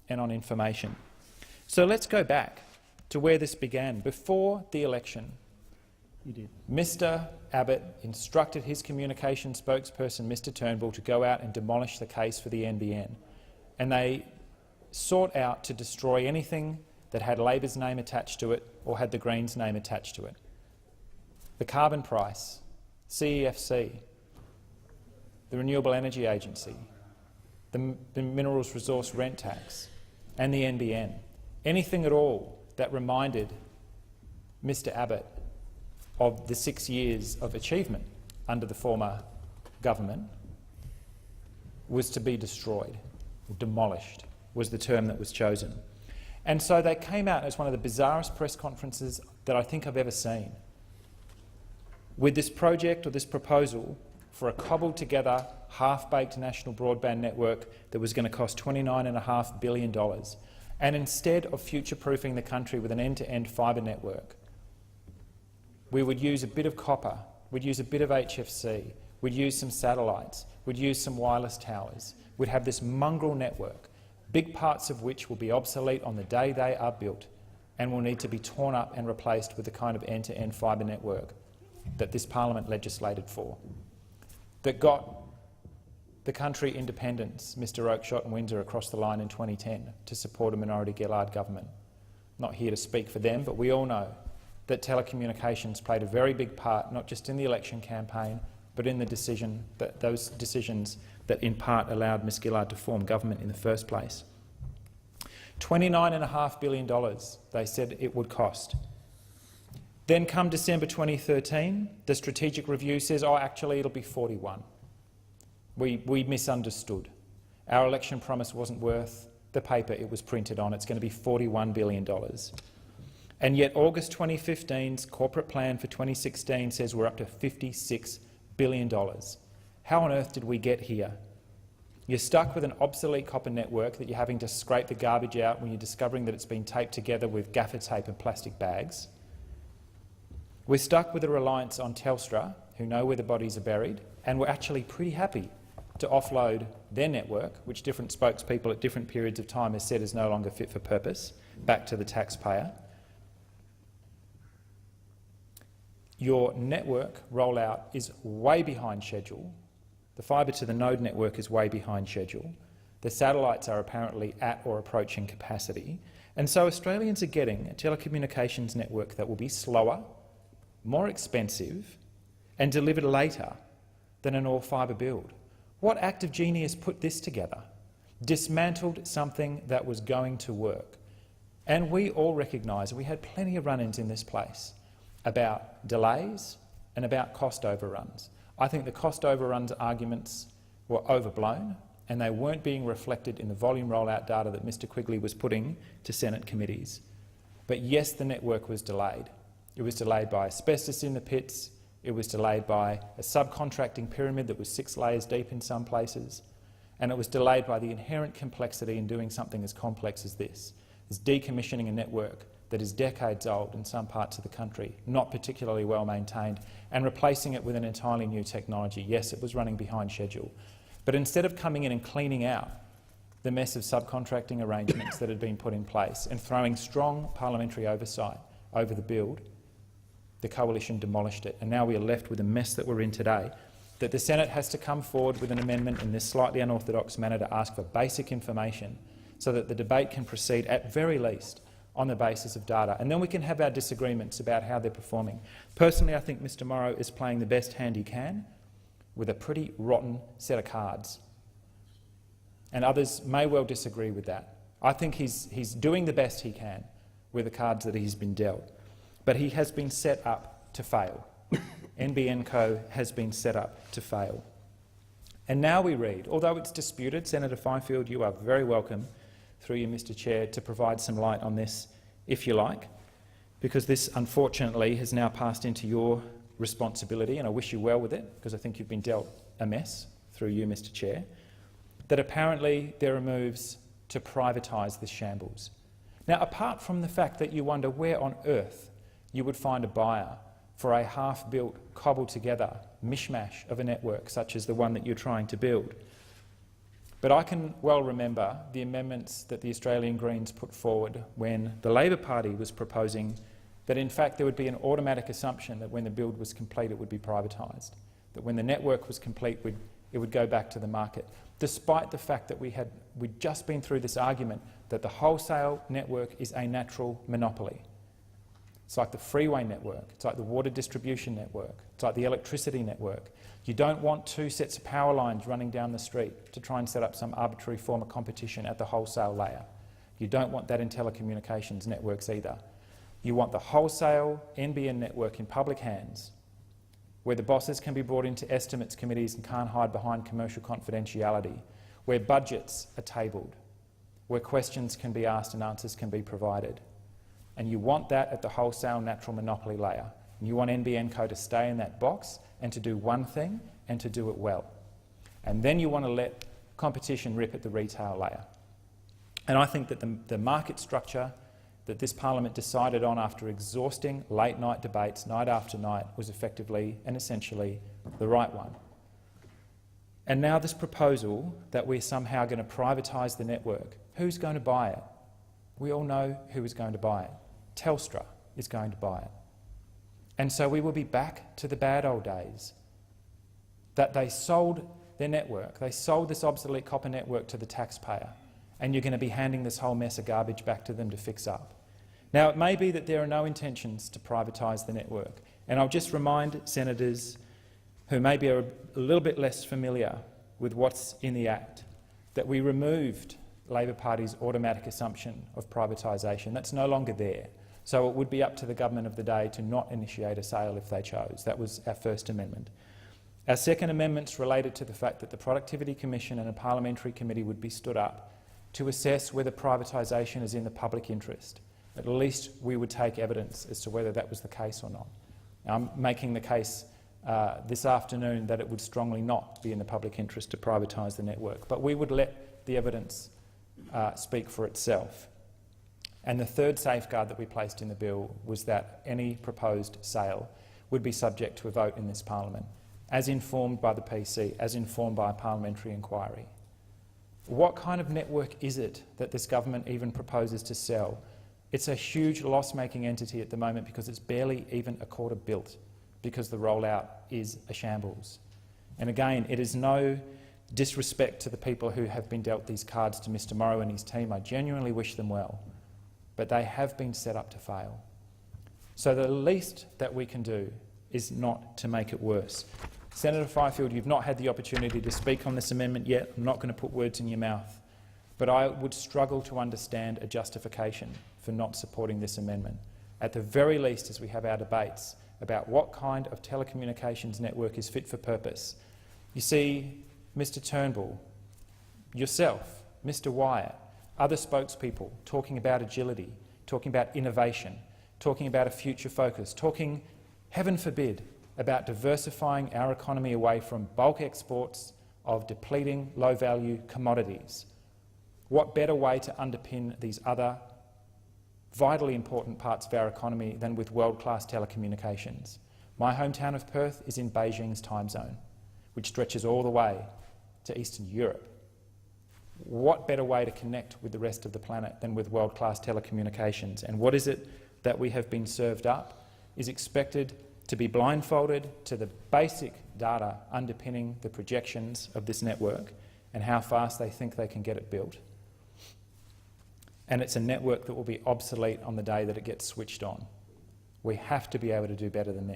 and on information. So let's go back to where this began. Before the election, Mr Abbott instructed his communication spokesperson, Mr Turnbull, to go out and demolish the case for the NBN. And they sought out to destroy anything that had Labor's name attached to it or had the Greens' name attached to it. The carbon price, CEFC, the Renewable Energy Agency, the Minerals Resource Rent Tax and the NBN. Anything at all that reminded Mr Abbott of the 6 years of achievement under the former government was to be destroyed. Demolished was the term that was chosen. And so they came out as one of the bizarrest press conferences that I think I've ever seen, with this project or this proposal for a cobbled-together, half-baked national broadband network that was going to cost $29.5 billion. And instead of future-proofing the country with an end-to-end fibre network, we would use a bit of copper, we'd use a bit of HFC, we'd use some satellites, we'd use some wireless towers. We'd have this mongrel network, big parts of which will be obsolete on the day they are built and will need to be torn up and replaced with the kind of end-to-end fibre network that this parliament legislated for, that got the country independence, Mr Oakeshott and Windsor, across the line in 2010 to support a minority Gillard government. Not here to speak for them, but we all know that telecommunications played a very big part, not just in the election campaign, but in the those decisions that in part allowed Ms Gillard to form government in the first place. $29.5 billion they said it would cost. Then come December 2013, the strategic review says, oh, actually it'll be 41. We misunderstood. Our election promise wasn't worth the paper it was printed on. It's going to be $41 billion. And yet August 2015's corporate plan for 2016 says we're up to $56 billion. How on earth did we get here? You're stuck with an obsolete copper network that you're having to scrape the garbage out when you're discovering that it's been taped together with gaffer tape and plastic bags. We're stuck with a reliance on Telstra, who know where the bodies are buried, and we're actually pretty happy to offload their network, which different spokespeople at different periods of time have said is no longer fit for purpose, back to the taxpayer. Your network rollout is way behind schedule. The fibre to the node network is way behind schedule. The satellites are apparently at or approaching capacity. And so Australians are getting a telecommunications network that will be slower, more expensive and delivered later than an all-fibre build. What act of genius put this together? Dismantled something that was going to work. And we all recognise we had plenty of run-ins in this place about delays and about cost overruns. I think the cost overruns arguments were overblown and they weren't being reflected in the volume rollout data that Mr Quigley was putting to Senate committees. But yes, the network was delayed. It was delayed by asbestos in the pits. It was delayed by a subcontracting pyramid that was 6 layers deep in some places. And it was delayed by the inherent complexity in doing something as complex as this, as decommissioning a network that is decades old in some parts of the country, not particularly well maintained, and replacing it with an entirely new technology. Yes, it was running behind schedule. But instead of coming in and cleaning out the mess of subcontracting arrangements that had been put in place and throwing strong parliamentary oversight over the build, the coalition demolished it. And now we are left with the mess that we're in today, that the Senate has to come forward with an amendment in this slightly unorthodox manner to ask for basic information so that the debate can proceed at very least on the basis of data, and then we can have our disagreements about how they're performing. Personally, I think Mr Morrow is playing the best hand he can with a pretty rotten set of cards, and others may well disagree with that. I think he's doing the best he can with the cards that he's been dealt, but he has been set up to fail. NBN Co has been set up to fail. And now we read, although it's disputed, Senator Fifield, you are very welcome, through you, Mr Chair, to provide some light on this, if you like, because this, unfortunately, has now passed into your responsibility, and I wish you well with it, because I think you've been dealt a mess, through you, Mr Chair, that apparently there are moves to privatise this shambles. Now, apart from the fact that you wonder where on earth you would find a buyer for a half-built, cobbled-together mishmash of a network such as the one that you're trying to build, But I can well remember the amendments that the Australian Greens put forward when the Labor Party was proposing that in fact there would be an automatic assumption that when the build was complete it would be privatised, that when the network was complete it would go back to the market, despite the fact that we'd just been through this argument that the wholesale network is a natural monopoly. It's like the freeway network, it's like the water distribution network, it's like the electricity network. You don't want two sets of power lines running down the street to try and set up some arbitrary form of competition at the wholesale layer. You don't want that in telecommunications networks either. You want the wholesale NBN network in public hands, where the bosses can be brought into estimates committees and can't hide behind commercial confidentiality, where budgets are tabled, where questions can be asked and answers can be provided. And you want that at the wholesale natural monopoly layer. And you want NBN Co to stay in that box and to do one thing and to do it well. And then you want to let competition rip at the retail layer. And I think that the market structure that this parliament decided on after exhausting late-night debates night after night was effectively and essentially the right one. And now this proposal that we're somehow going to privatise the network, who's going to buy it? We all know who is going to buy it. Telstra is going to buy it. And so we will be back to the bad old days, that they sold their network, they sold this obsolete copper network to the taxpayer, and you're going to be handing this whole mess of garbage back to them to fix up. Now, it may be that there are no intentions to privatise the network, and I'll just remind senators who maybe are a little bit less familiar with what's in the Act that we removed Labor Party's automatic assumption of privatisation. That's no longer there. So it would be up to the government of the day to not initiate a sale if they chose. That was our first amendment. Our second amendment's related to the fact that the Productivity Commission and a parliamentary committee would be stood up to assess whether privatisation is in the public interest. At least we would take evidence as to whether that was the case or not. Now, I'm making the case this afternoon that it would strongly not be in the public interest to privatise the network, but we would let the evidence speak for itself. And the third safeguard that we placed in the bill was that any proposed sale would be subject to a vote in this parliament, as informed by the PC, as informed by a parliamentary inquiry. What kind of network is it that this government even proposes to sell? It's a huge loss-making entity at the moment because it's barely even a quarter built, because the rollout is a shambles. And again, it is no disrespect to the people who have been dealt these cards to Mr Morrow and his team. I genuinely wish them well. But they have been set up to fail. So the least that we can do is not to make it worse. Senator Fifield, you've not had the opportunity to speak on this amendment yet. I'm not going to put words in your mouth. But I would struggle to understand a justification for not supporting this amendment. At the very least, as we have our debates about what kind of telecommunications network is fit for purpose. You see, Mr Turnbull, yourself, Mr Wyatt, other spokespeople talking about agility, talking about innovation, talking about a future focus, talking, heaven forbid, about diversifying our economy away from bulk exports of depleting low-value commodities. What better way to underpin these other vitally important parts of our economy than with world-class telecommunications? My hometown of Perth is in Beijing's time zone, which stretches all the way to Eastern Europe. What better way to connect with the rest of the planet than with world-class telecommunications? And what is it that we have been served up is expected to be blindfolded to the basic data underpinning the projections of this network and how fast they think they can get it built. And it's a network that will be obsolete on the day that it gets switched on. We have to be able to do better than this.